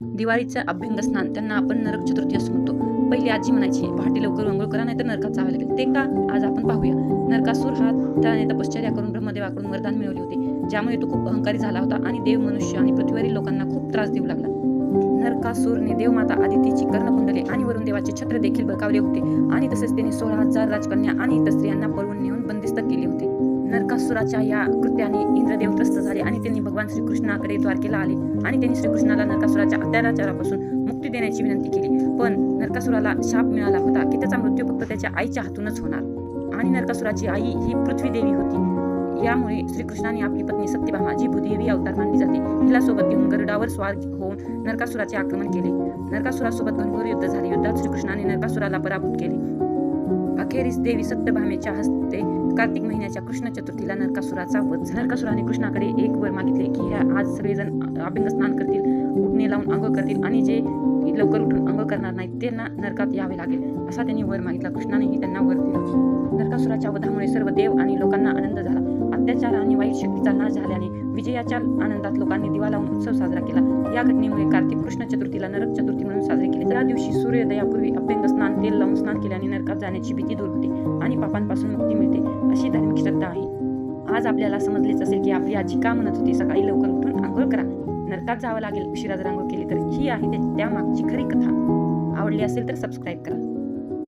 दिवाळीचं अभ्यंगस्नान त्यांना आपण नरक चतुर्थी असं म्हणतो. पहिली आजी म्हणायची, "पहाटे लवकर अंघोळ करा, नाहीतर नरकात जावं लागेल." ते का? आज आपण पाहूया. नरकासूर हा त्याने तपश्चर्या करून ब्रह्मदेवाकडून वरदान मिळवले होते, ज्यामुळे तो खूप अहंकारी झाला होता आणि देव, मनुष्य आणि पृथ्वीवरील लोकांना खूप त्रास देऊ लागला. नरकासूरने देवमाता आदितीची कर्णकुंडले आणि वरुण देवाचे छत्र देखील बळकावले होते आणि तसेच त्याने 16,000 राजकन्या आणि इतर स्त्रियांना पळवून नेऊन बंदिस्त केले होते. नरकासुराच्या या कृत्याने इंद्रदेव त्रस्त झाले आणि त्यांनी भगवान श्रीकृष्णाकडे द्वारकेला आले आणि त्यांनी श्रीकृष्णाला नरकासुराच्या अत्याचारापासून मुक्ती देण्याची विनंती केली. पण नरकासुराला शाप मिळाला होता की त्याचा मृत्यू फक्त त्याच्या आईच्या हातूनच होणार आणि नरकासुराची आई ही पृथ्वी देवी होती. यामुळे श्रीकृष्णाने आपली पत्नी सत्यभामा, जी भूदेवी अवतार मानली जाते, हिला सोबत घेऊन गरुडावर स्वार होऊन नरकासुराचे आक्रमण केले. नरकासुरासोबत घनघोर युद्ध झाले. युद्धात श्रीकृष्णाने नरकासुराला पराभूत केले. अखेरीस देवी सत्यभामेच्या हस्ते कार्तिक महिन्याच्या कृष्ण चतुर्थीला नरकासुराचा वध झाला. नरकासुराने कृष्णाकडे एक वर मागितले की आज सगळेजण अभ्यंगस्नान करतील, उठणे लावून आंघोळ करतील आणि जे लवकर उठून आंघोळ करणार नाहीत त्यांना नरकात यावे लागेल, असा त्यांनी वर मागितला. कृष्णानेही त्यांना वर दिला. नरकासुराच्या वधामुळे सर्व देव आणि लोकांना आनंद झाला. अत्याचार आणि वाईट शक्तीचा नाश झाल्याने विजयाच्या आनंदात लोकांनी दिवा लावून उत्सव साजरा केला. या घटनेमुळे कार्तिक कृष्ण चतुर्थीला नरक चतुर्थी म्हणून साजरी केली. त्या दिवशी सूर्योदयापूर्वी अभ्यंगस्नान, तेल लावून स्नान केल्याने नरकात जाण्याची भीती दूर होते आणि पापांपासून मुक्ती मिळते, अशी धार्मिक श्रद्धा आहे. आज आपल्याला समजलेच असेल की आपली आजी का म्हणत होती, सकाळी लवकर उठून आंघोळ करा, नरकात जावं लागेल उशिरा जर आंघोळ केली तर. ही आहे त्या मागची खरी कथा. आवडली असेल तर सबस्क्राईब करा.